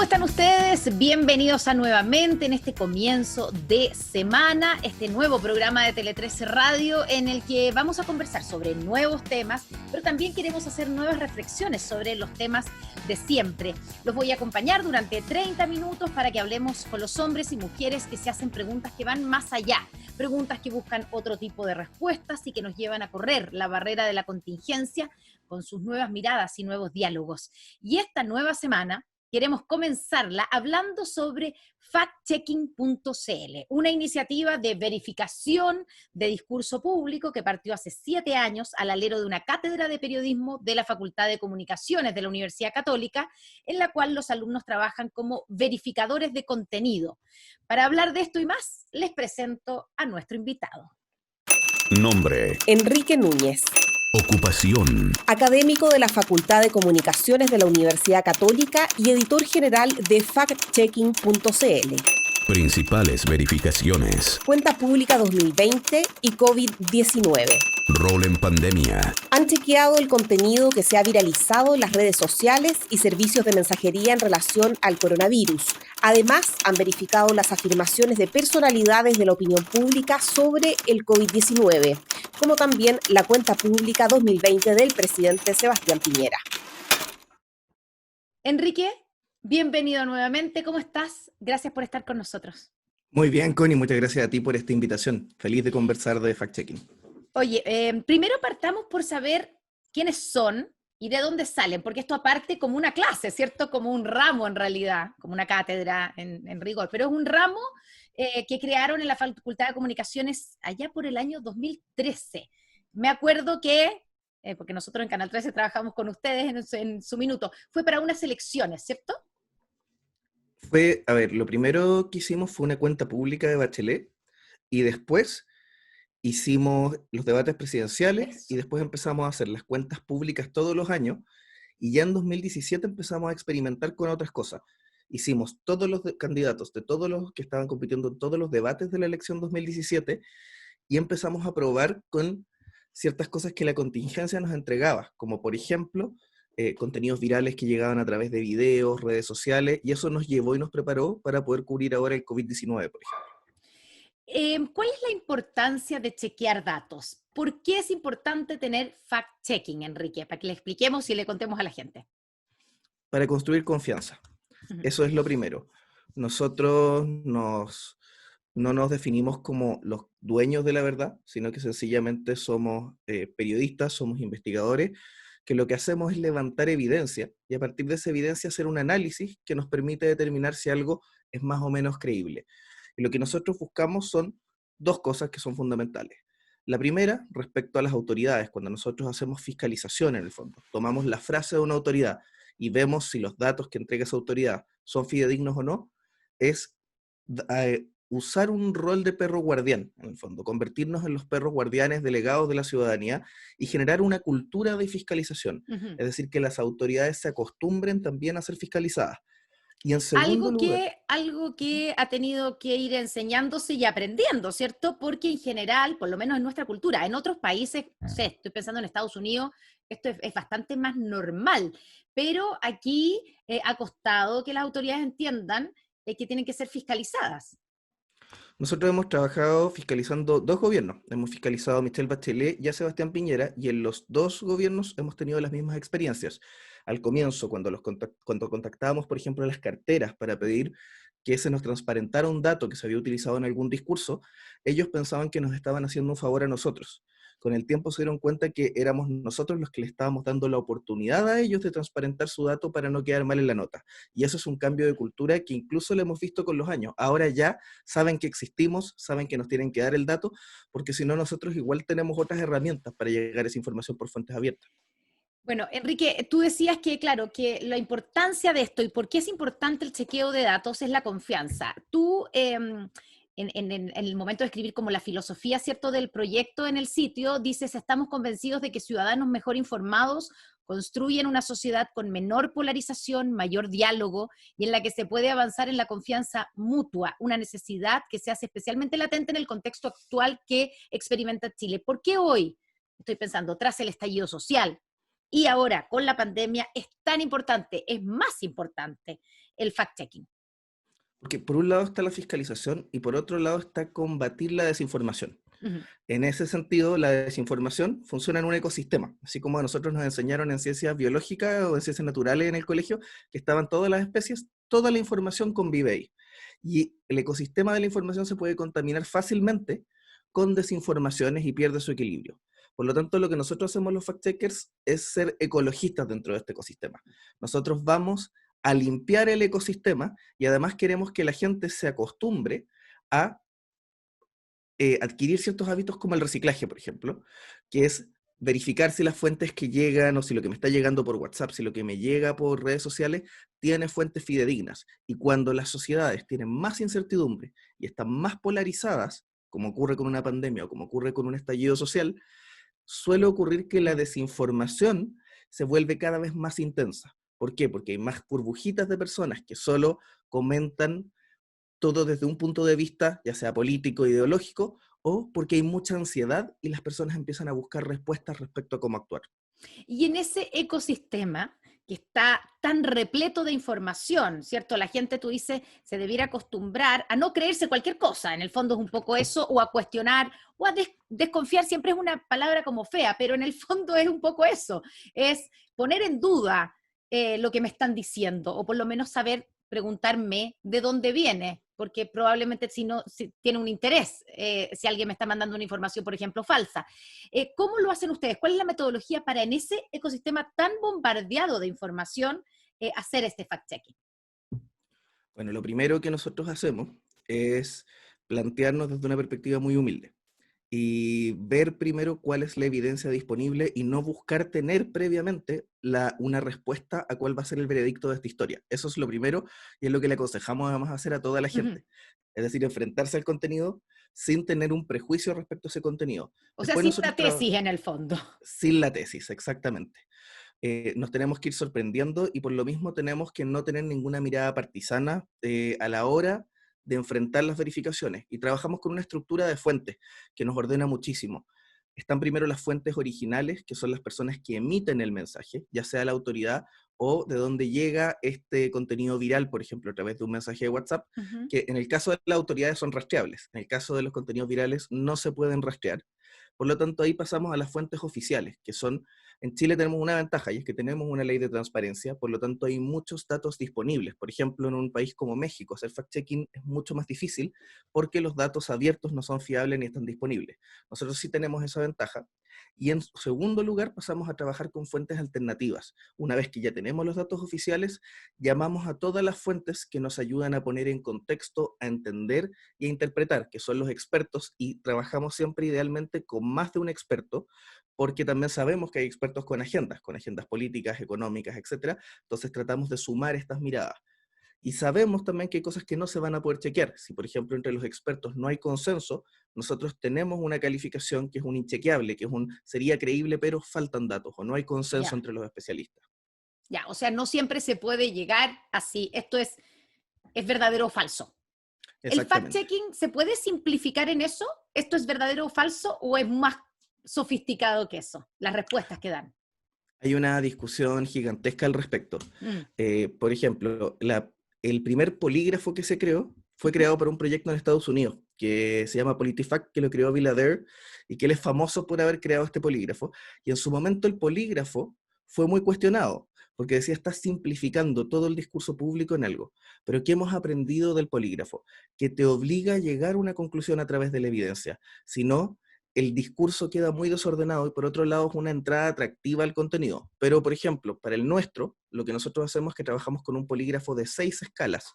¿Cómo están ustedes? Bienvenidos a nuevamente en este comienzo de semana, este nuevo programa de Tele13 Radio en el que vamos a conversar sobre nuevos temas, pero también queremos hacer nuevas reflexiones sobre los temas de siempre. Los voy a acompañar durante 30 minutos para que hablemos con los hombres y mujeres que se hacen preguntas que van más allá, preguntas que buscan otro tipo de respuestas y que nos llevan a correr la barrera de la contingencia con sus nuevas miradas y nuevos diálogos. Y esta nueva semana queremos comenzarla hablando sobre factchecking.cl, una iniciativa de verificación de discurso público que partió hace 7 años al alero de una cátedra de periodismo de la Facultad de Comunicaciones de la Universidad Católica, en la cual los alumnos trabajan como verificadores de contenido. Para hablar de esto y más, les presento a nuestro invitado. Nombre: Enrique Núñez. Ocupación: Académico de la Facultad de Comunicaciones de la Universidad Católica y editor general de factchecking.cl. Principales verificaciones: Cuenta pública 2020 y COVID-19. Rol en pandemia: Han chequeado el contenido que se ha viralizado en las redes sociales y servicios de mensajería en relación al coronavirus. Además, han verificado las afirmaciones de personalidades de la opinión pública sobre el COVID-19, como también la cuenta pública 2020 del presidente Sebastián Piñera. Enrique, bienvenido nuevamente. ¿Cómo estás? Gracias por estar con nosotros. Muy bien, Connie, muchas gracias a ti por esta invitación. Feliz de conversar de fact-checking. Oye, primero partamos por saber quiénes son y de dónde salen, porque esto aparte como una clase, ¿cierto? Como un ramo en realidad, como una cátedra en rigor, pero es un ramo que crearon en la Facultad de Comunicaciones allá por el año 2013. Me acuerdo que, porque nosotros en Canal 13 trabajamos con ustedes en su minuto, fue para unas elecciones, ¿cierto? Lo primero que hicimos fue una cuenta pública de Bachelet y después hicimos los debates presidenciales y después empezamos a hacer las cuentas públicas todos los años y ya en 2017 empezamos a experimentar con otras cosas. Hicimos todos los candidatos de todos los que estaban compitiendo en todos los debates de la elección 2017 y empezamos a probar con ciertas cosas que la contingencia nos entregaba, como por ejemplo contenidos virales que llegaban a través de videos, redes sociales, y eso nos llevó y nos preparó para poder cubrir ahora el COVID-19, por ejemplo. ¿Cuál es la importancia de chequear datos? ¿Por qué es importante tener fact-checking, Enrique? Para que le expliquemos y le contemos a la gente. Para construir confianza. Eso es lo primero. Nosotros no nos definimos como los dueños de la verdad, sino que sencillamente somos periodistas, somos investigadores, que lo que hacemos es levantar evidencia y a partir de esa evidencia hacer un análisis que nos permite determinar si algo es más o menos creíble. Y lo que nosotros buscamos son dos cosas que son fundamentales. La primera, respecto a las autoridades, cuando nosotros hacemos fiscalización en el fondo, tomamos la frase de una autoridad y vemos si los datos que entrega esa autoridad son fidedignos o no, es usar un rol de perro guardián, en el fondo, convertirnos en los perros guardianes delegados de la ciudadanía y generar una cultura de fiscalización. Es decir, que las autoridades se acostumbren también a ser fiscalizadas. Y en segundo lugar, algo que ha tenido que ir enseñándose y aprendiendo, ¿cierto? Porque en general, por lo menos en nuestra cultura, en otros países, no sé, estoy pensando en Estados Unidos, esto es bastante más normal, pero aquí ha costado que las autoridades entiendan que tienen que ser fiscalizadas. nosotros hemos trabajado fiscalizando dos gobiernos. Hemos fiscalizado a Michelle Bachelet y a Sebastián Piñera, y en los dos gobiernos hemos tenido las mismas experiencias. Al comienzo, cuando contactábamos, por ejemplo, a las carteras para pedir que se nos transparentara un dato que se había utilizado en algún discurso, ellos pensaban que nos estaban haciendo un favor a nosotros. Con el tiempo se dieron cuenta que éramos nosotros los que le estábamos dando la oportunidad a ellos de transparentar su dato para no quedar mal en la nota. Y eso es un cambio de cultura que incluso lo hemos visto con los años. Ahora ya saben que existimos, saben que nos tienen que dar el dato, porque si no nosotros igual tenemos otras herramientas para llegar a esa información por fuentes abiertas. Bueno, Enrique, tú decías que, claro, que la importancia de esto y por qué es importante el chequeo de datos es la confianza. Tú, en el momento de escribir como la filosofía, ¿cierto?, del proyecto en el sitio, dices, estamos convencidos de que ciudadanos mejor informados construyen una sociedad con menor polarización, mayor diálogo y en la que se puede avanzar en la confianza mutua, una necesidad que se hace especialmente latente en el contexto actual que experimenta Chile. ¿Por qué hoy, estoy pensando, tras el estallido social, y ahora con la pandemia es tan importante, es más importante el fact-checking? Porque por un lado está la fiscalización y por otro lado está combatir la desinformación. Ujú. En ese sentido, la desinformación funciona en un ecosistema, así como a nosotros nos enseñaron en ciencias biológicas o en ciencias naturales en el colegio, que estaban todas las especies, toda la información convive ahí. Y el ecosistema de la información se puede contaminar fácilmente con desinformaciones y pierde su equilibrio. Por lo tanto, lo que nosotros hacemos los fact-checkers es ser ecologistas dentro de este ecosistema. Nosotros vamos a limpiar el ecosistema y además queremos que la gente se acostumbre a adquirir ciertos hábitos como el reciclaje, por ejemplo, que es verificar si las fuentes que llegan o si lo que me está llegando por WhatsApp, si lo que me llega por redes sociales, tiene fuentes fidedignas. Y cuando las sociedades tienen más incertidumbre y están más polarizadas, como ocurre con una pandemia o como ocurre con un estallido social, suele ocurrir que la desinformación se vuelve cada vez más intensa. ¿Por qué? Porque hay más burbujitas de personas que solo comentan todo desde un punto de vista, ya sea político, ideológico, o porque hay mucha ansiedad y las personas empiezan a buscar respuestas respecto a cómo actuar. Y en ese ecosistema que está tan repleto de información, ¿cierto? La gente, tú dices, se debiera acostumbrar a no creerse cualquier cosa, en el fondo es un poco eso, o a cuestionar, o a desconfiar, siempre es una palabra como fea, pero en el fondo es un poco eso, es poner en duda lo que me están diciendo, o por lo menos saber preguntarme de dónde viene, porque probablemente si tiene un interés, si alguien me está mandando una información, por ejemplo, falsa. ¿Cómo lo hacen ustedes? ¿Cuál es la metodología para en ese ecosistema tan bombardeado de información hacer este fact-checking? Bueno, lo primero que nosotros hacemos es plantearnos desde una perspectiva muy humilde y ver primero cuál es la evidencia disponible y no buscar tener previamente una respuesta a cuál va a ser el veredicto de esta historia. Eso es lo primero y es lo que le aconsejamos además hacer a toda la Ujú. gente. Es decir, enfrentarse al contenido sin tener un prejuicio respecto a ese contenido. O sea, Después sin una nosotros tesis en el fondo. sin la tesis, exactamente. Nos tenemos que ir sorprendiendo y por lo mismo tenemos que no tener ninguna mirada partisana a la hora de enfrentar las verificaciones. Y trabajamos con una estructura de fuentes que nos ordena muchísimo. Están primero las fuentes originales, que son las personas que emiten el mensaje, ya sea la autoridad o de dónde llega este contenido viral, por ejemplo, a través de un mensaje de WhatsApp, Ujú. que en el caso de las autoridades son rastreables. En el caso de los contenidos virales no se pueden rastrear. Por lo tanto, ahí pasamos a las fuentes oficiales, que son, en Chile tenemos una ventaja y es que tenemos una ley de transparencia, por lo tanto hay muchos datos disponibles. Por ejemplo, en un país como México, hacer fact-checking es mucho más difícil porque los datos abiertos no son fiables ni están disponibles. Nosotros sí tenemos esa ventaja. Y en segundo lugar, pasamos a trabajar con fuentes alternativas. Una vez que ya tenemos los datos oficiales, llamamos a todas las fuentes que nos ayudan a poner en contexto, a entender y a interpretar, que son los expertos, y trabajamos siempre idealmente con más de un experto, porque también sabemos que hay expertos con agendas políticas, económicas, etcétera. Entonces tratamos de sumar estas miradas. Y sabemos también que hay cosas que no se van a poder chequear. Si, por ejemplo, entre los expertos no hay consenso, nosotros tenemos una calificación que es un inchequeable, que sería creíble, pero faltan datos, o no hay consenso Ya, entre los especialistas. ya. O sea, no siempre se puede llegar así. Esto es verdadero o falso. ¿El Exactamente. fact-checking se puede simplificar en eso? ¿Esto es verdadero o falso o es más sofisticado que eso? Las respuestas que dan. Hay una discusión gigantesca al respecto. Mm. Por ejemplo, el primer polígrafo que se creó fue Ujú. creado por un proyecto en Estados Unidos que se llama PolitiFact, que lo creó Bill Adair y que él es famoso por haber creado este polígrafo. Y en su momento el polígrafo fue muy cuestionado porque decía, está simplificando todo el discurso público en algo. Pero ¿qué hemos aprendido del polígrafo? Que te obliga a llegar a una conclusión a través de la evidencia. Si no, el discurso queda muy desordenado y por otro lado es una entrada atractiva al contenido. Pero, por ejemplo, para el nuestro, lo que nosotros hacemos es que trabajamos con un polígrafo de 6 escalas.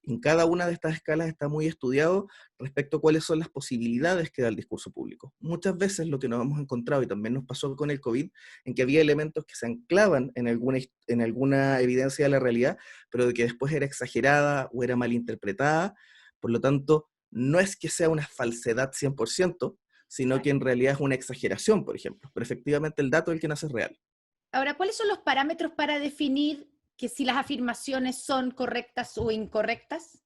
En cada una de estas escalas está muy estudiado respecto a cuáles son las posibilidades que da el discurso público. Muchas veces lo que nos hemos encontrado, y también nos pasó con el COVID, en que había elementos que se anclaban en alguna evidencia de la realidad, pero de que después era exagerada o era malinterpretada. Por lo tanto, no es que sea una falsedad 100%, sino que en realidad es una exageración, por ejemplo. Pero efectivamente el dato es el que nace real. Ahora, ¿cuáles son los parámetros para definir que si las afirmaciones son correctas o incorrectas?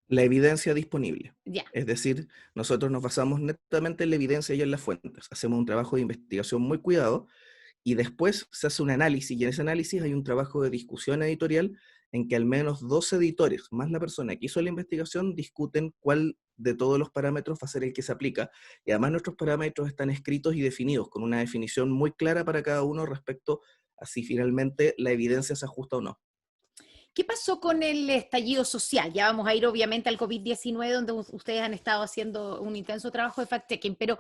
La evidencia disponible. Ya. Es decir, nosotros nos basamos netamente en la evidencia y en las fuentes. Hacemos un trabajo de investigación muy cuidado y después se hace un análisis, y en ese análisis hay un trabajo de discusión editorial en que al menos 2 editores, más la persona que hizo la investigación, discuten cuál de todos los parámetros va a ser el que se aplica. Y además nuestros parámetros están escritos y definidos, con una definición muy clara para cada uno respecto a si finalmente la evidencia se ajusta o no. ¿Qué pasó con el estallido social? Ya vamos a ir obviamente al COVID-19, donde ustedes han estado haciendo un intenso trabajo de fact-checking, pero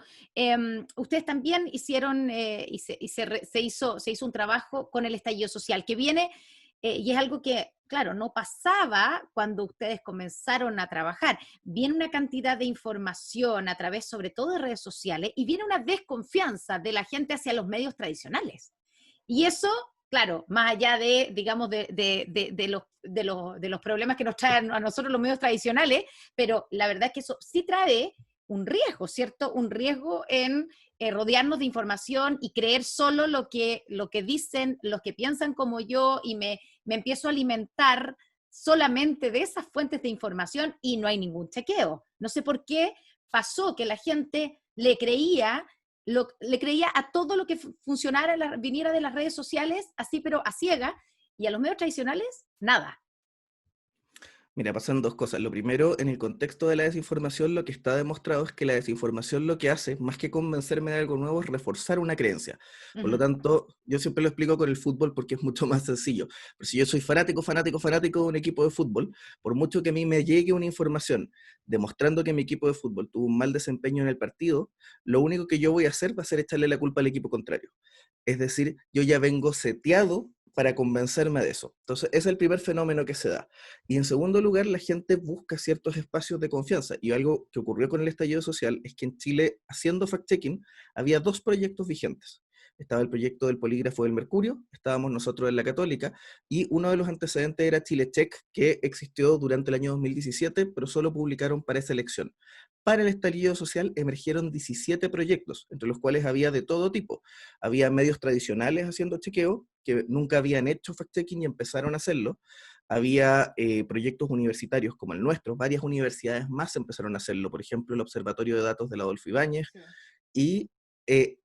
ustedes también hicieron se hizo un trabajo con el estallido social, que viene, y es algo que, claro, no pasaba cuando ustedes comenzaron a trabajar. Viene una cantidad de información a través, sobre todo, de redes sociales, y viene una desconfianza de la gente hacia los medios tradicionales. Y eso, claro, más allá de, digamos, de los problemas que nos traen a nosotros los medios tradicionales, pero la verdad es que eso sí trae un riesgo, ¿cierto? Un riesgo en rodearnos de información y creer solo lo que dicen los que piensan como yo, y me empiezo a alimentar solamente de esas fuentes de información y no hay ningún chequeo. No sé por qué pasó que la gente le creía a todo lo que funcionara, viniera de las redes sociales, así pero a ciega, y a los medios tradicionales, nada. Mira, pasan 2 cosas. Lo primero, en el contexto de la desinformación, lo que está demostrado es que la desinformación lo que hace, más que convencerme de algo nuevo, es reforzar una creencia. Por lo tanto, yo siempre lo explico con el fútbol porque es mucho más sencillo. Pero si yo soy fanático de un equipo de fútbol, por mucho que a mí me llegue una información demostrando que mi equipo de fútbol tuvo un mal desempeño en el partido, lo único que yo voy a hacer va a ser echarle la culpa al equipo contrario. Es decir, yo ya vengo seteado para convencerme de eso. Entonces, ese es el primer fenómeno que se da. Y en segundo lugar, la gente busca ciertos espacios de confianza. Y algo que ocurrió con el estallido social es que en Chile, haciendo fact-checking, había 2 proyectos vigentes. Estaba el proyecto del polígrafo del Mercurio, estábamos nosotros en la Católica, y uno de los antecedentes era Chile-Check, que existió durante el año 2017, pero solo publicaron para esa elección. Para el estallido social emergieron 17 proyectos, entre los cuales había de todo tipo. Había medios tradicionales haciendo chequeo, que nunca habían hecho fact-checking y empezaron a hacerlo. Había proyectos universitarios como el nuestro, varias universidades más empezaron a hacerlo, por ejemplo, el Observatorio de Datos del Adolfo Ibáñez, Sí. y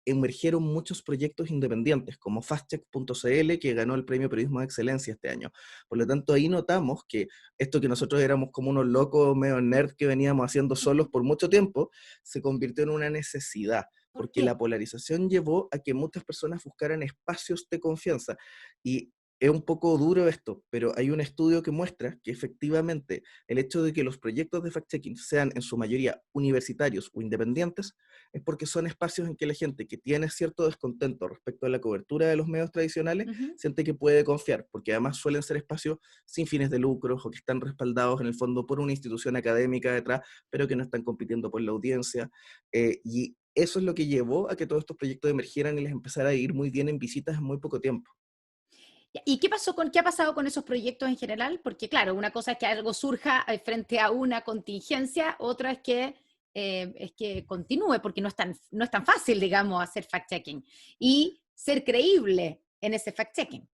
emergieron muchos proyectos independientes, como fastcheck.cl, que ganó el Premio Periodismo de Excelencia este año. Por lo tanto, ahí notamos que esto que nosotros éramos como unos locos medio nerd que veníamos haciendo solos por mucho tiempo, se convirtió en una necesidad, ¿Por porque qué? la polarización llevó a que muchas personas buscaran espacios de confianza. Y es un poco duro esto, pero hay un estudio que muestra que efectivamente el hecho de que los proyectos de fact-checking sean en su mayoría universitarios o independientes es porque son espacios en que la gente que tiene cierto descontento respecto a la cobertura de los medios tradicionales siente que puede confiar, porque además suelen ser espacios sin fines de lucro o que están respaldados en el fondo por una institución académica detrás, pero que no están compitiendo por la audiencia. Y eso es lo que llevó a que todos estos proyectos emergieran y les empezara a ir muy bien en visitas en muy poco tiempo. ¿Y qué ha pasado con esos proyectos en general? Porque claro, una cosa es que algo surja frente a una contingencia, otra es que continúe, porque no es tan fácil, digamos, hacer fact-checking y ser creíble en ese fact-checking.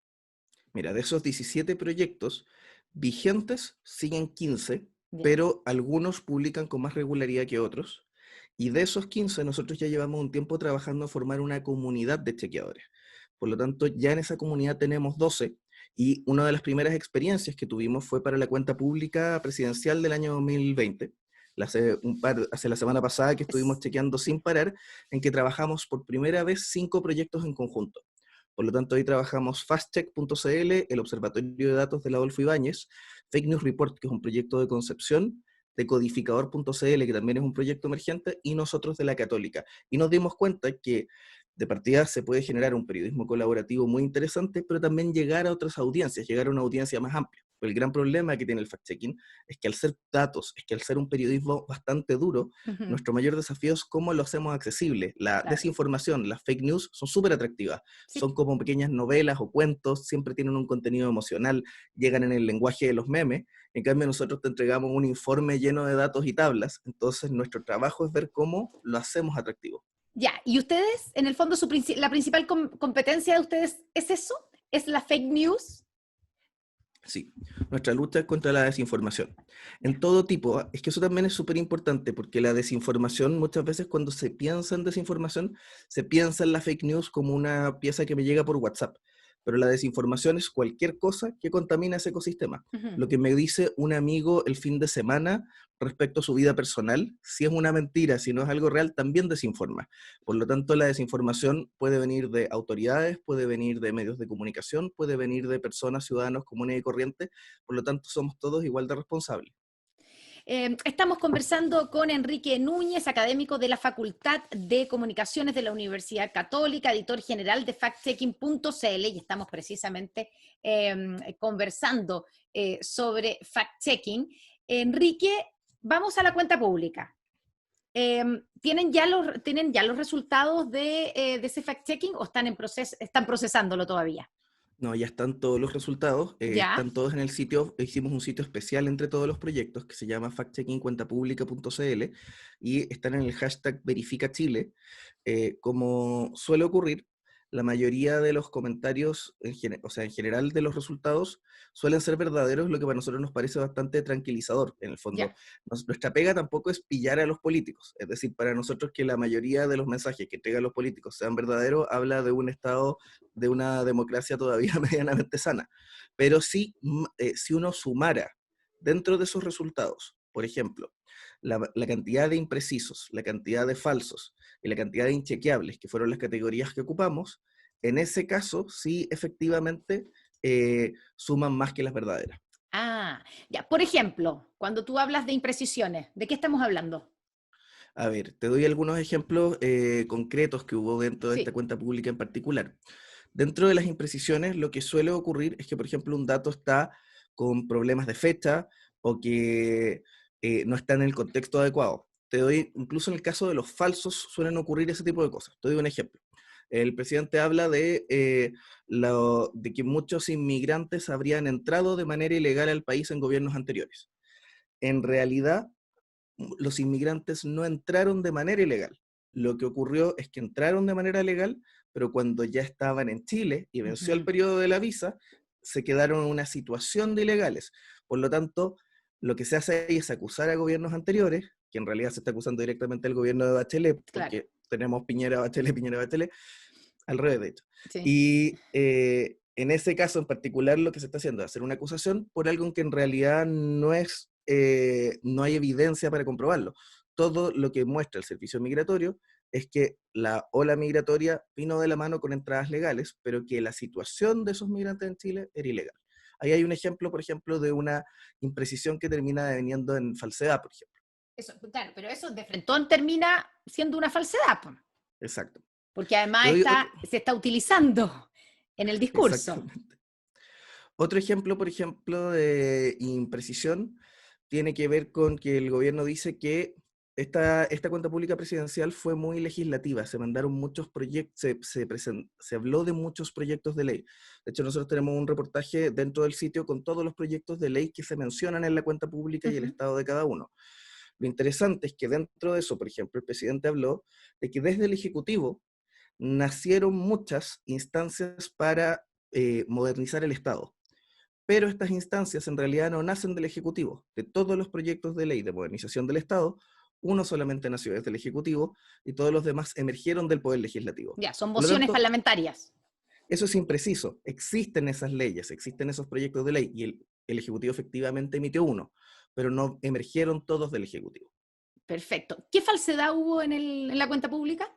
Mira, de esos 17 proyectos vigentes siguen 15, Bien. pero algunos publican con más regularidad que otros. Y de esos 15, nosotros ya llevamos un tiempo trabajando en formar una comunidad de chequeadores. Por lo tanto, ya en esa comunidad tenemos 12, y una de las primeras experiencias que tuvimos fue para la cuenta pública presidencial del año 2020. Hace la semana pasada que estuvimos chequeando sin parar, en que trabajamos por primera vez 5 proyectos en conjunto. Por lo tanto, ahí trabajamos fastcheck.cl, el Observatorio de Datos del Adolfo Ibáñez, Fake News Report, que es un proyecto de concepción, decodificador.cl, que también es un proyecto emergente, y nosotros de la Católica. Y nos dimos cuenta que de partida se puede generar un periodismo colaborativo muy interesante, pero también llegar a otras audiencias, llegar a una audiencia más amplia. El gran problema que tiene el fact-checking es que al ser datos, es que al ser un periodismo bastante duro, nuestro mayor desafío es cómo lo hacemos accesible. La Claro. desinformación, las fake news son súper atractivas. Sí. Son como pequeñas novelas o cuentos, siempre tienen un contenido emocional, llegan en el lenguaje de los memes. En cambio, nosotros te entregamos un informe lleno de datos y tablas, entonces nuestro trabajo es ver cómo lo hacemos atractivo. Ya, y ustedes, en el fondo, la principal competencia de ustedes es eso, es la fake news. Sí, nuestra lucha es contra la desinformación. En todo tipo, es que eso también es súper importante, porque la desinformación, muchas veces cuando se piensa en desinformación, se piensa en la fake news como una pieza que me llega por WhatsApp. Pero la desinformación es cualquier cosa que contamina ese ecosistema. Ujú. Lo que me dice un amigo el fin de semana respecto a su vida personal, si es una mentira, si no es algo real, también desinforma. Por lo tanto, la desinformación puede venir de autoridades, puede venir de medios de comunicación, puede venir de personas, ciudadanos comunes y corrientes. Por lo tanto, somos todos igual de responsables. Estamos conversando con Enrique Núñez, académico de la Facultad de Comunicaciones de la Universidad Católica, editor general de factchecking.cl, y estamos precisamente conversando sobre fact-checking. Enrique, vamos a la cuenta pública. ¿Tienen ya los resultados de ese fact-checking o están procesándolo todavía? No, ya están todos los resultados, ¿Ya? están todos en el sitio. Hicimos un sitio especial entre todos los proyectos que se llama factcheckingcuentapublica.cl y están en el hashtag verificachile. Como suele ocurrir, la mayoría de los comentarios, o sea, en general de los resultados, suelen ser verdaderos, lo que para nosotros nos parece bastante tranquilizador. En el fondo, Ya. nuestra pega tampoco es pillar a los políticos, es decir, para nosotros que la mayoría de los mensajes que entregan los políticos sean verdaderos, habla de un Estado, de una democracia todavía medianamente sana. Pero sí, si uno sumara dentro de esos resultados, por ejemplo, la cantidad de imprecisos, la cantidad de falsos y la cantidad de inchequeables, que fueron las categorías que ocupamos, en ese caso sí efectivamente suman más que las verdaderas. Ah, ya. Por ejemplo, cuando tú hablas de imprecisiones, ¿de qué estamos hablando? A ver, te doy algunos ejemplos concretos que hubo dentro de esta Sí. cuenta pública en particular. Dentro de las imprecisiones, lo que suele ocurrir es que, por ejemplo, un dato está con problemas de fecha o que no está en el contexto adecuado. Te doy, incluso en el caso de los falsos, suelen ocurrir ese tipo de cosas. Te doy un ejemplo. El presidente habla de que muchos inmigrantes habrían entrado de manera ilegal al país en gobiernos anteriores. En realidad, los inmigrantes no entraron de manera ilegal. Lo que ocurrió es que entraron de manera legal, pero cuando ya estaban en Chile y venció el Ujú. periodo de la visa, se quedaron en una situación de ilegales. Por lo tanto, lo que se hace ahí es acusar a gobiernos anteriores, que en realidad se está acusando directamente al gobierno de Bachelet, Claro, porque tenemos Piñera-Bachelet, Piñera-Bachelet, al revés de hecho. sí. Y en ese caso en particular lo que se está haciendo es hacer una acusación por algo en que en realidad no hay evidencia para comprobarlo. Todo lo que muestra el servicio migratorio es que la ola migratoria vino de la mano con entradas legales, pero que la situación de esos migrantes en Chile era ilegal. Ahí hay un ejemplo, por ejemplo, de una imprecisión que termina deveniendo en falsedad, por ejemplo. Eso, claro, pero eso de frentón termina siendo una falsedad, po, Exacto. porque Te además doy otro, se está utilizando en el discurso. exactamente. Otro ejemplo, por ejemplo, de imprecisión tiene que ver con que el gobierno dice que esta cuenta pública presidencial fue muy legislativa, se mandaron muchos proyectos, se habló de muchos proyectos de ley. De hecho, nosotros tenemos un reportaje dentro del sitio con todos los proyectos de ley que se mencionan en la cuenta pública y el Ujú. estado de cada uno. Lo interesante es que dentro de eso, por ejemplo, el presidente habló de que desde el Ejecutivo nacieron muchas instancias para modernizar el Estado, pero estas instancias en realidad no nacen del Ejecutivo. De todos los proyectos de ley de modernización del Estado, uno solamente nació desde el Ejecutivo y todos los demás emergieron del Poder Legislativo. Ya, son Por lo mociones tanto, parlamentarias. eso es impreciso. Existen esas leyes, existen esos proyectos de ley y el Ejecutivo efectivamente emitió uno, pero no emergieron todos del Ejecutivo. Perfecto. ¿Qué falsedad hubo en la cuenta pública?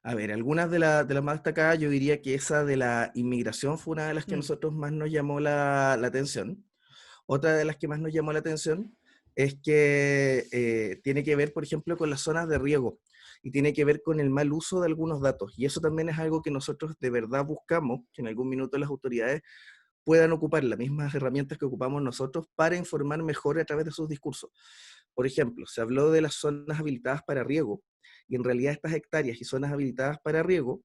A ver, algunas de las más destacadas, yo diría que esa de la inmigración fue una de las que a Mm. nosotros más nos llamó la atención. Otra de las que más nos llamó la atención es que tiene que ver, por ejemplo, con las zonas de riego y tiene que ver con el mal uso de algunos datos. Y eso también es algo que nosotros de verdad buscamos, que en algún minuto las autoridades puedan ocupar las mismas herramientas que ocupamos nosotros para informar mejor a través de sus discursos. Por ejemplo, se habló de las zonas habilitadas para riego, y en realidad estas hectáreas y zonas habilitadas para riego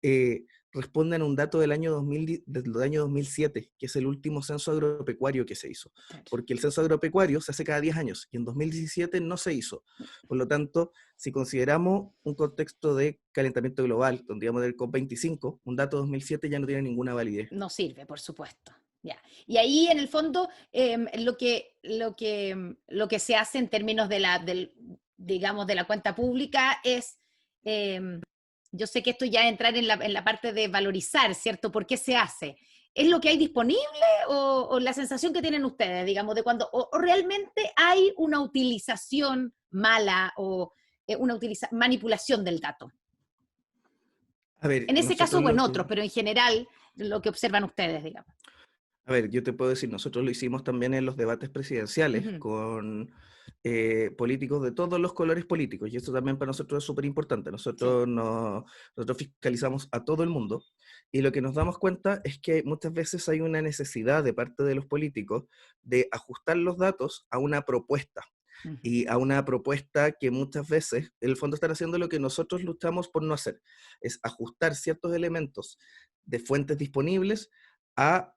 eh, responden a un dato del año 2007, que es el último censo agropecuario que se hizo, Claro. porque el censo agropecuario se hace cada 10 años, y en 2017 no se hizo. Por lo tanto, si consideramos un contexto de calentamiento global, donde íbamos a tener COP25, un dato 2007 ya no tiene ninguna validez. No sirve, por supuesto. Ya. Y ahí, en el fondo, lo que se hace en términos digamos, de la cuenta pública es, yo sé que esto ya entrar en la parte de valorizar, ¿cierto? ¿Por qué se hace? ¿Es lo que hay disponible o la sensación que tienen ustedes, digamos, de cuando, o realmente hay una utilización mala o una manipulación del dato? A ver, En ese caso nosotros o en lo otros, que... pero en general, lo que observan ustedes, digamos. A ver, yo te puedo decir, nosotros lo hicimos también en los debates presidenciales Ujú. con políticos de todos los colores políticos, y eso también para nosotros es súper importante. Sí. Nosotros fiscalizamos a todo el mundo, y lo que nos damos cuenta es que muchas veces hay una necesidad de parte de los políticos de ajustar los datos a una propuesta, Ujú. y a una propuesta que muchas veces, en el fondo, están haciendo lo que nosotros luchamos por no hacer, es ajustar ciertos elementos de fuentes disponibles a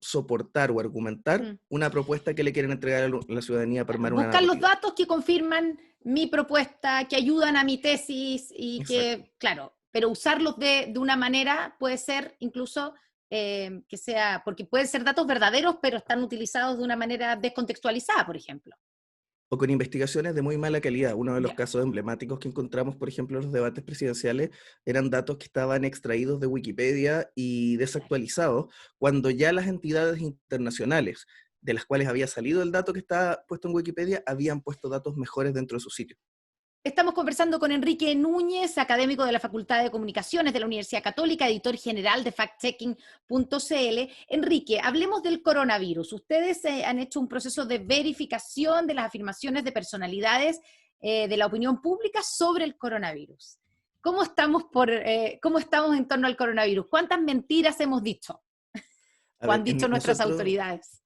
soportar o argumentar Mm. una propuesta que le quieren entregar a la ciudadanía para Claro, armar una buscan los narrativa. datos que confirman mi propuesta, que ayudan a mi tesis y Exacto. que, claro, pero usarlos de una manera puede ser incluso que sea, porque pueden ser datos verdaderos, pero están utilizados de una manera descontextualizada, por ejemplo. O con investigaciones de muy mala calidad. Uno de los Ya. casos emblemáticos que encontramos, por ejemplo, en los debates presidenciales, eran datos que estaban extraídos de Wikipedia y desactualizados, cuando ya las entidades internacionales de las cuales había salido el dato que estaba puesto en Wikipedia, habían puesto datos mejores dentro de su sitio. Estamos conversando con Enrique Núñez, académico de la Facultad de Comunicaciones de la Universidad Católica, editor general de factchecking.cl. Enrique, hablemos del coronavirus. Ustedes han hecho un proceso de verificación de las afirmaciones de personalidades de la opinión pública sobre el coronavirus. ¿Cómo estamos en torno al coronavirus? ¿Cuántas mentiras hemos dicho A o han ver, dicho nuestras autoridades?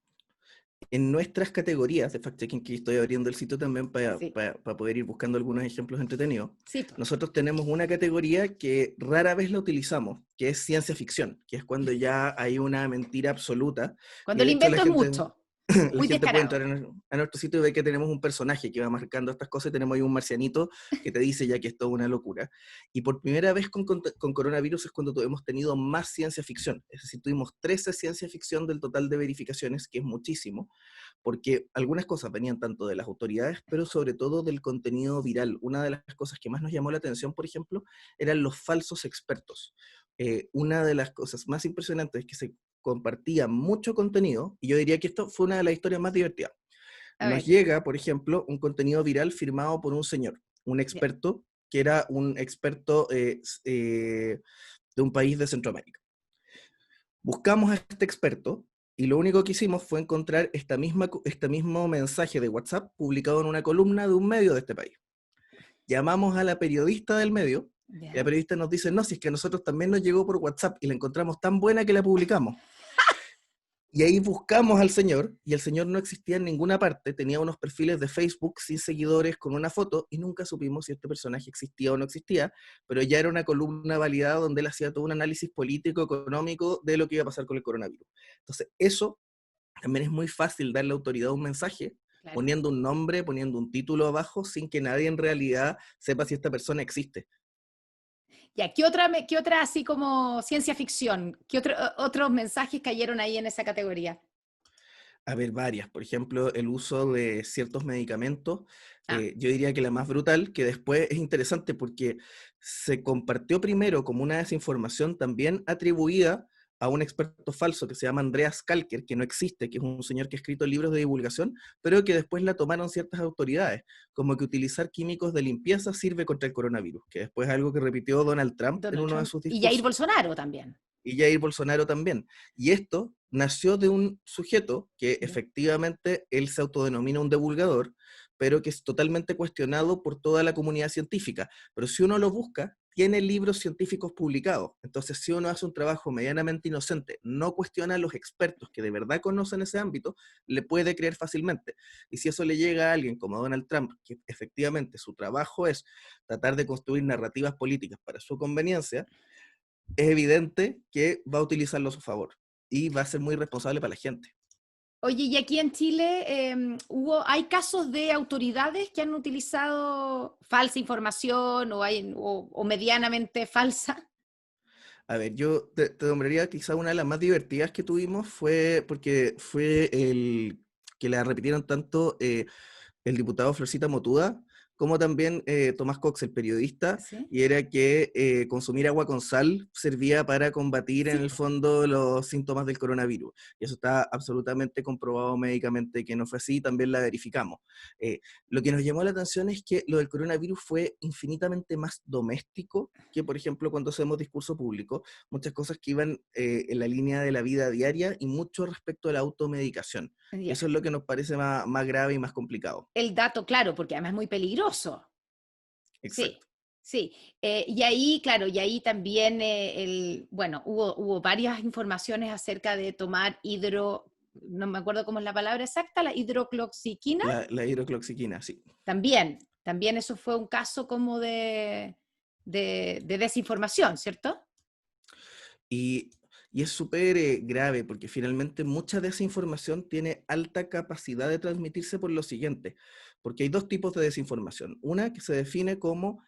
en nuestras categorías de fact-checking, que estoy abriendo el sitio también para Sí, poder ir buscando algunos ejemplos entretenidos, sí, pues. nosotros tenemos una categoría que rara vez la utilizamos, que es ciencia ficción, que es cuando ya hay una mentira absoluta, y Cuando el de hecho la invento es gente, mucho, la muy gente puede entrar descarado. a nuestro sitio y ver que tenemos un personaje que va marcando estas cosas, y tenemos ahí un marcianito que te dice ya que es toda una locura. Y por primera vez con coronavirus es cuando hemos tenido más ciencia ficción, es decir, tuvimos 13 ciencia ficción del total de verificaciones, que es muchísimo, porque algunas cosas venían tanto de las autoridades, pero sobre todo del contenido viral. Una de las cosas que más nos llamó la atención, por ejemplo, eran los falsos expertos. Una de las cosas más impresionantes es que se compartía mucho contenido, y yo diría que esto fue una de las historias más divertidas. A Nos ver, llega, por ejemplo, un contenido viral firmado por un señor, un ya. experto, que era un experto de un país de Centroamérica. Buscamos a este experto y lo único que hicimos fue encontrar este mismo mensaje de WhatsApp publicado en una columna de un medio de este país. Llamamos a la periodista del medio y la Ya. periodista nos dice, no, si es que a nosotros también nos llegó por WhatsApp y la encontramos tan buena que la publicamos. Y ahí buscamos al señor, y el señor no existía en ninguna parte, tenía unos perfiles de Facebook sin seguidores con una foto, y nunca supimos si este personaje existía o no existía, pero ya era una columna validada donde él hacía todo un análisis político, económico de lo que iba a pasar con el coronavirus. Entonces, eso también es muy fácil darle autoridad a un mensaje, Claro. poniendo un nombre, poniendo un título abajo, sin que nadie en realidad sepa si esta persona existe. Ya, qué otra así como ciencia ficción? ¿Qué otros mensajes cayeron ahí en esa categoría? A ver, varias. Por ejemplo, el uso de ciertos medicamentos. Ah, Yo diría que la más brutal, que después es interesante porque se compartió primero como una desinformación también atribuida a un experto falso que se llama Andreas Kalker, que no existe, que es un señor que ha escrito libros de divulgación, pero que después la tomaron ciertas autoridades, como que utilizar químicos de limpieza sirve contra el coronavirus, que después es algo que repitió Donald Trump en Donald uno de Trump. sus Y Jair discursos, Bolsonaro también. y Jair Bolsonaro también. Y esto nació de un sujeto que Ya. efectivamente él se autodenomina un divulgador, pero que es totalmente cuestionado por toda la comunidad científica. Pero si uno lo busca, tiene libros científicos publicados. Entonces, si uno hace un trabajo medianamente inocente, no cuestiona a los expertos que de verdad conocen ese ámbito, le puede creer fácilmente. Y si eso le llega a alguien como Donald Trump, que efectivamente su trabajo es tratar de construir narrativas políticas para su conveniencia, es evidente que va a utilizarlo a su favor y va a ser muy responsable para la gente. Oye, y aquí en Chile hay casos de autoridades que han utilizado falsa información o medianamente falsa. A ver, yo te nombraría quizá una de las más divertidas que tuvimos fue porque fue el que la repitieron tanto el diputado Florcita Motuda, como también Tomás Cox, el periodista, ¿Sí? y era que consumir agua con sal servía para combatir en Sí. el fondo los síntomas del coronavirus. Y eso está absolutamente comprobado médicamente que no fue así, también la verificamos. Lo que nos llamó la atención es que lo del coronavirus fue infinitamente más doméstico que, por ejemplo, cuando hacemos discurso público, muchas cosas que iban en la línea de la vida diaria y mucho respecto a la automedicación. Y Ya. eso es lo que nos parece más grave y más complicado. El dato, claro, porque además es muy peligroso. Sí, Exacto. sí. Y ahí, claro, y ahí también, bueno, hubo varias informaciones acerca de tomar no me acuerdo cómo es la palabra exacta, la hidrocloxiquina. La hidrocloxiquina, sí. También eso fue un caso como de desinformación, ¿cierto? Y, y es súper grave porque finalmente mucha de esa información tiene alta capacidad de transmitirse por lo siguiente, porque hay dos tipos de desinformación. Una que se define como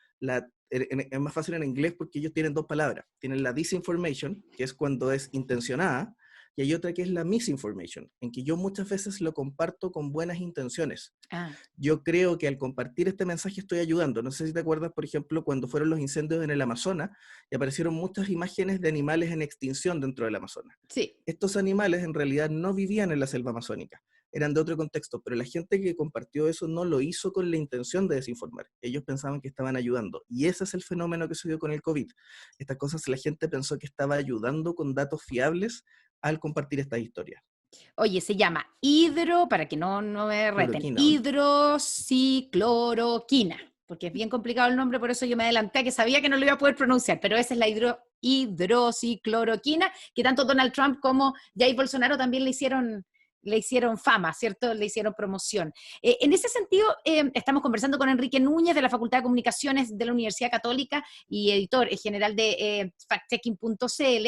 es más fácil en inglés porque ellos tienen dos palabras. Tienen la disinformation, que es cuando es intencionada, y hay otra que es la misinformation, en que yo muchas veces lo comparto con buenas intenciones. Ah, Yo creo que al compartir este mensaje estoy ayudando. No sé si te acuerdas, por ejemplo, cuando fueron los incendios en el Amazonas y aparecieron muchas imágenes de animales en extinción dentro del Amazonas. sí. Estos animales en realidad no vivían en la selva amazónica, eran de otro contexto, pero la gente que compartió eso no lo hizo con la intención de desinformar. Ellos pensaban que estaban ayudando. Y ese es el fenómeno que se dio con el COVID. Estas cosas la gente pensó que estaba ayudando con datos fiables al compartir estas historias. Oye, se llama para que no me reten, Cloroquina, ¿o no? hidroxicloroquina, porque es bien complicado el nombre, por eso yo me adelanté, que sabía que no lo iba a poder pronunciar, pero esa es la hidroxicloroquina, que tanto Donald Trump como Jair Bolsonaro también le hicieron fama, ¿cierto? Le hicieron promoción. En ese sentido, estamos conversando con Enrique Núñez de la Facultad de Comunicaciones de la Universidad Católica y editor general de factchecking.cl.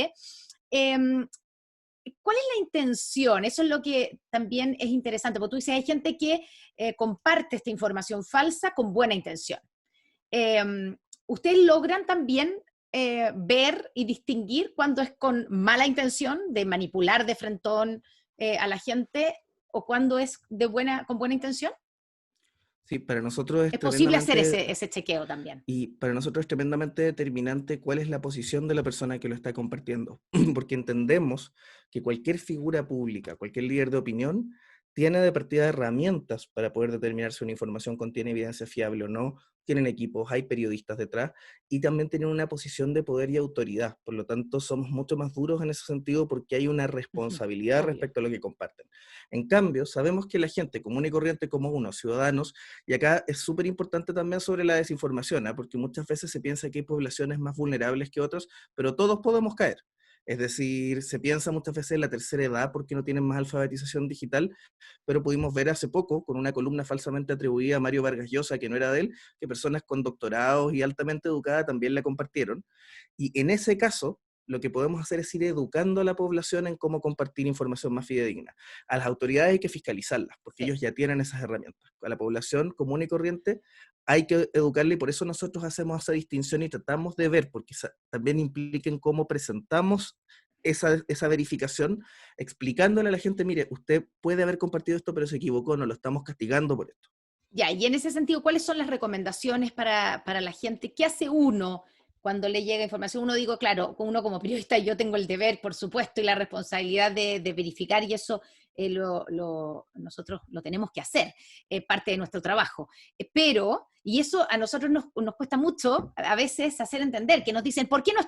¿Cuál es la intención? Eso es lo que también es interesante, porque tú dices, hay gente que comparte esta información falsa con buena intención. Eh, ¿Ustedes logran también ver y distinguir cuando es con mala intención de manipular de frentón a la gente o cuando es con buena intención? Sí, para nosotros es ¿Es posible hacer tremendamente ese chequeo también? Y para nosotros es tremendamente determinante cuál es la posición de la persona que lo está compartiendo, porque entendemos que cualquier figura pública, cualquier líder de opinión, tiene de partida herramientas para poder determinar si una información contiene evidencia fiable o no, tienen equipos, hay periodistas detrás, y también tienen una posición de poder y autoridad. Por lo tanto, somos mucho más duros en ese sentido porque hay una Ujú, responsabilidad obvio. respecto a lo que comparten. En cambio, sabemos que la gente común y corriente como uno, ciudadanos, y acá es súper importante también sobre la desinformación, ¿eh? Porque muchas veces se piensa que hay poblaciones más vulnerables que otras, pero todos podemos caer. Es decir, se piensa muchas veces en la tercera edad porque no tienen más alfabetización digital, pero pudimos ver hace poco, con una columna falsamente atribuida a Mario Vargas Llosa, que no era de él, que personas con doctorados y altamente educadas también la compartieron. Y en ese caso, lo que podemos hacer es ir educando a la población en cómo compartir información más fidedigna. A las autoridades hay que fiscalizarlas, porque Sí. ellos ya tienen esas herramientas. A la población común y corriente hay que educarle y por eso nosotros hacemos esa distinción y tratamos de ver, porque también implica en cómo presentamos esa verificación, explicándole a la gente, mire, usted puede haber compartido esto, pero se equivocó, no lo estamos castigando por esto. Ya, y en ese sentido, ¿cuáles son las recomendaciones para la gente? ¿Qué hace uno cuando le llega información? Uno digo, claro, uno como periodista yo tengo el deber, por supuesto, y la responsabilidad de verificar, y eso nosotros lo tenemos que hacer, parte de nuestro trabajo. Pero, y eso a nosotros nos cuesta mucho a veces hacer entender, que nos dicen, ¿por qué no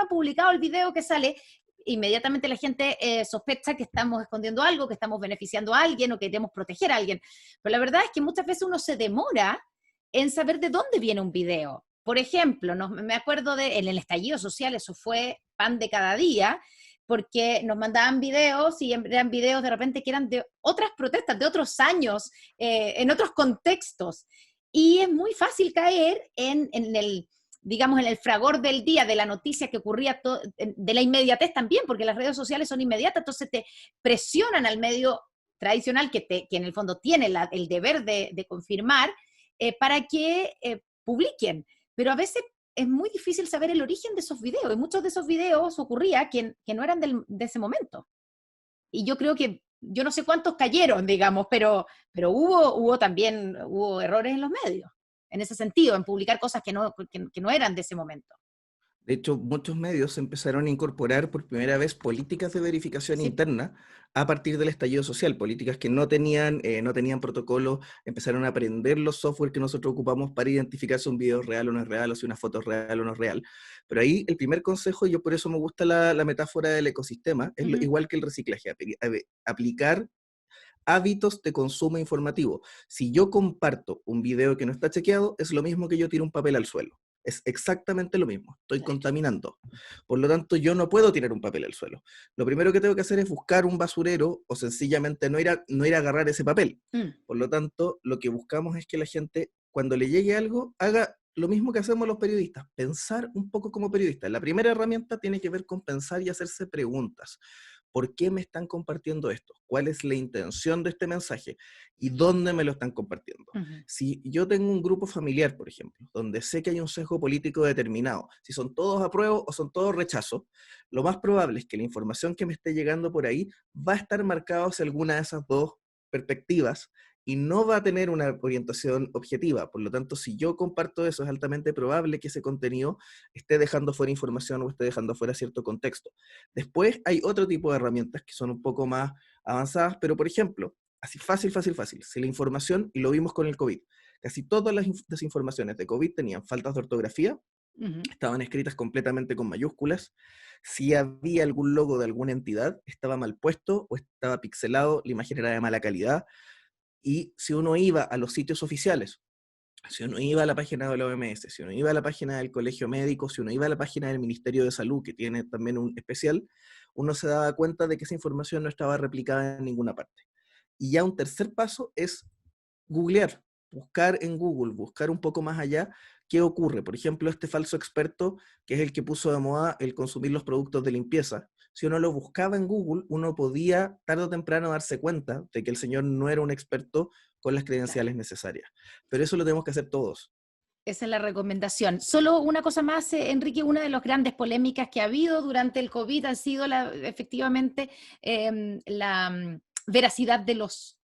ha publicado el video que sale? Inmediatamente la gente sospecha que estamos escondiendo algo, que estamos beneficiando a alguien o que queremos proteger a alguien. Pero la verdad es que muchas veces uno se demora en saber de dónde viene un video. Por ejemplo, me acuerdo en el estallido social, eso fue pan de cada día, porque nos mandaban videos y eran videos de repente que eran de otras protestas, de otros años, en otros contextos. Y es muy fácil caer en el fragor del día, de la noticia que ocurría, de la inmediatez también, porque las redes sociales son inmediatas, entonces te presionan al medio tradicional, que en el fondo tiene el deber de confirmar, para que publiquen. Pero a veces es muy difícil saber el origen de esos videos, y muchos de esos videos ocurría que no eran de ese momento. Y yo creo que, yo no sé cuántos cayeron, digamos, pero hubo errores en los medios, en ese sentido, en publicar cosas que no eran de ese momento. De hecho, muchos medios empezaron a incorporar por primera vez políticas de verificación Sí. interna a partir del estallido social, políticas que no tenían protocolo, empezaron a aprender los software que nosotros ocupamos para identificar si un video es real o no es real, o si una foto es real o no es real. Pero ahí el primer consejo, yo por eso me gusta la metáfora del ecosistema, es igual que el reciclaje, aplicar hábitos de consumo informativo. Si yo comparto un video que no está chequeado, es lo mismo que yo tiro un papel al suelo. Es exactamente lo mismo. Estoy contaminando. Por lo tanto, yo no puedo tirar un papel al suelo. Lo primero que tengo que hacer es buscar un basurero o sencillamente no ir a agarrar ese papel. Por lo tanto, lo que buscamos es que la gente, cuando le llegue algo, haga lo mismo que hacemos los periodistas, pensar un poco como periodistas. La primera herramienta tiene que ver con pensar y hacerse preguntas. ¿Por qué me están compartiendo esto? ¿Cuál es la intención de este mensaje? ¿Y dónde me lo están compartiendo? Si yo tengo un grupo familiar, por ejemplo, donde sé que hay un sesgo político determinado, si son todos apruebo o son todos rechazo, lo más probable es que la información que me esté llegando por ahí va a estar marcada hacia alguna de esas dos perspectivas y no va a tener una orientación objetiva. Por lo tanto, si yo comparto eso, es altamente probable que ese contenido esté dejando fuera información o esté dejando fuera cierto contexto. Después hay otro tipo de herramientas que son un poco más avanzadas, pero por ejemplo, así fácil, si la información, y lo vimos con el COVID, casi todas las desinformaciones de COVID tenían faltas de ortografía, estaban escritas completamente con mayúsculas, si había algún logo de alguna entidad, estaba mal puesto o estaba pixelado, la imagen era de mala calidad, y si uno iba a los sitios oficiales, si uno iba a la página de la OMS, si uno iba a la página del Colegio Médico, si uno iba a la página del Ministerio de Salud, que tiene también un especial, uno se daba cuenta de que esa información no estaba replicada en ninguna parte. Y ya un tercer paso es googlear, buscar en Google, buscar un poco más allá qué ocurre. Por ejemplo, este falso experto, que es el que puso de moda el consumir los productos de limpieza, si uno lo buscaba en Google, uno podía tarde o temprano darse cuenta de que el señor no era un experto con las credenciales necesarias. Pero eso lo tenemos que hacer todos. Esa es la recomendación. Solo una cosa más, Enrique, una de las grandes polémicas que ha habido durante el COVID ha sido efectivamente la veracidad de los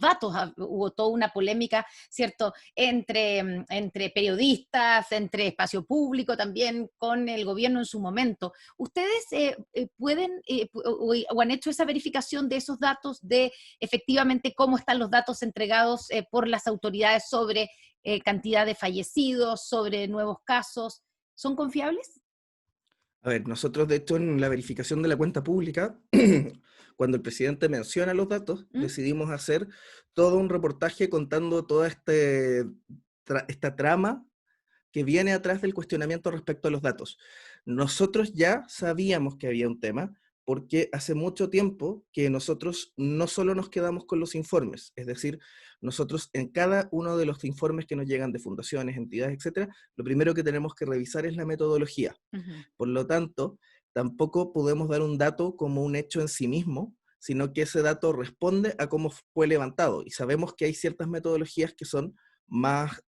datos. Hubo toda una polémica, ¿cierto?, entre periodistas, entre espacio público, también con el gobierno en su momento. ¿Ustedes pueden o han hecho esa verificación de esos datos, de efectivamente cómo están los datos entregados por las autoridades sobre cantidad de fallecidos, sobre nuevos casos? ¿Son confiables? A ver, nosotros de hecho en la verificación de la cuenta pública, cuando el presidente menciona los datos, decidimos hacer todo un reportaje contando toda esta trama que viene atrás del cuestionamiento respecto a los datos. Nosotros ya sabíamos que había un tema, porque hace mucho tiempo que nosotros no solo nos quedamos con los informes, es decir, nosotros en cada uno de los informes que nos llegan de fundaciones, entidades, etcétera, lo primero que tenemos que revisar es la metodología. Por lo tanto, tampoco podemos dar un dato como un hecho en sí mismo, sino que ese dato responde a cómo fue levantado. Y sabemos que hay ciertas metodologías que son más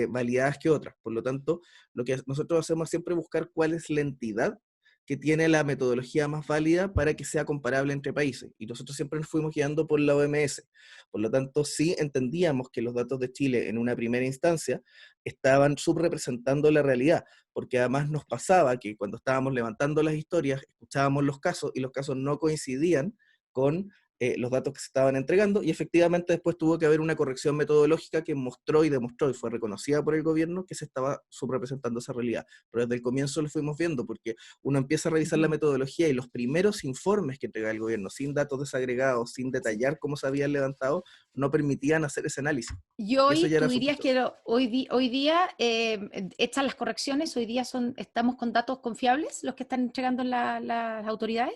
validadas que otras. Por lo tanto, lo que nosotros hacemos es siempre buscar cuál es la entidad que tiene la metodología más válida para que sea comparable entre países. Y nosotros siempre nos fuimos guiando por la OMS. Por lo tanto, sí entendíamos que los datos de Chile en una primera instancia estaban subrepresentando la realidad, porque además nos pasaba que cuando estábamos levantando las historias, escuchábamos los casos y los casos no coincidían con los datos que se estaban entregando, y efectivamente después tuvo que haber una corrección metodológica que mostró y demostró y fue reconocida por el gobierno que se estaba subrepresentando esa realidad. Pero desde el comienzo lo fuimos viendo, porque uno empieza a revisar la metodología y los primeros informes que entregaba el gobierno, sin datos desagregados, sin detallar cómo se habían levantado, no permitían hacer ese análisis. Y hoy, ¿tú dirías que hoy día, hechas las correcciones, hoy día estamos con datos confiables los que están entregando las autoridades?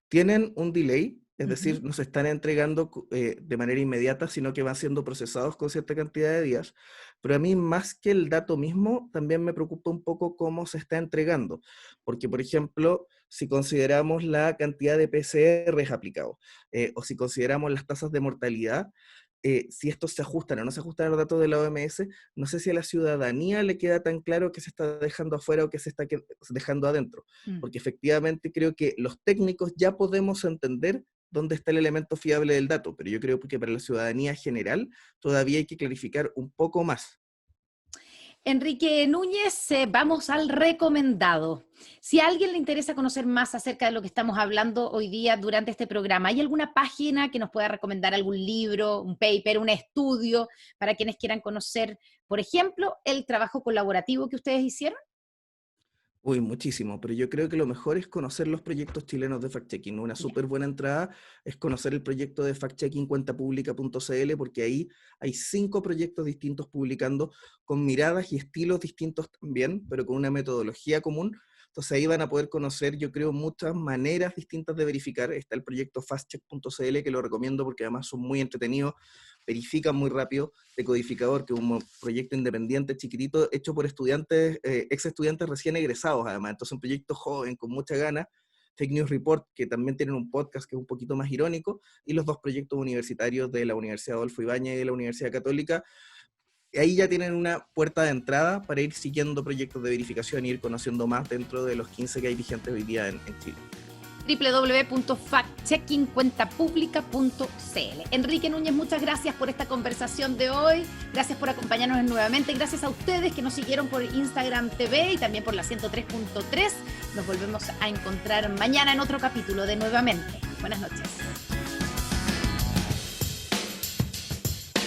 Tienen un delay, es decir, no se están entregando de manera inmediata, sino que van siendo procesados con cierta cantidad de días. Pero a mí, más que el dato mismo, también me preocupa un poco cómo se está entregando. Porque, por ejemplo, si consideramos la cantidad de PCRs aplicados, o si consideramos las tasas de mortalidad, si estos se ajustan o no se ajustan a los datos de la OMS, no sé si a la ciudadanía le queda tan claro que se está dejando afuera o que se está dejando adentro, porque efectivamente creo que los técnicos ya podemos entender dónde está el elemento fiable del dato, pero yo creo que para la ciudadanía general todavía hay que clarificar un poco más. Enrique Núñez, vamos al recomendado. Si a alguien le interesa conocer más acerca de lo que estamos hablando hoy día durante este programa, ¿hay alguna página que nos pueda recomendar algún libro, un paper, un estudio para quienes quieran conocer, por ejemplo, el trabajo colaborativo que ustedes hicieron? Uy, muchísimo, pero yo creo que lo mejor es conocer los proyectos chilenos de fact-checking. Una súper buena entrada es conocer el proyecto de fact-checking-cuentapublica.cl, porque ahí hay 5 proyectos distintos publicando con miradas y estilos distintos también, pero con una metodología común. Entonces ahí van a poder conocer, yo creo, muchas maneras distintas de verificar. Está el proyecto fastcheck.cl, que lo recomiendo porque además son muy entretenidos, verifican muy rápido. Decodificador, que es un proyecto independiente, chiquitito, hecho por estudiantes, ex estudiantes recién egresados además. Entonces un proyecto joven, con mucha ganas. Fake News Report, que también tienen un podcast que es un poquito más irónico, y los 2 proyectos universitarios de la Universidad Adolfo Ibáñez y de la Universidad Católica. Ahí ya tienen una puerta de entrada para ir siguiendo proyectos de verificación e ir conociendo más dentro de los 15 que hay vigentes hoy día en Chile. www.factcheckingcuentapublica.cl. Enrique Núñez, muchas gracias por esta conversación de hoy, gracias por acompañarnos nuevamente, gracias a ustedes que nos siguieron por Instagram TV y también por la 103.3. Nos volvemos a encontrar mañana en otro capítulo de Nuevamente. Buenas noches.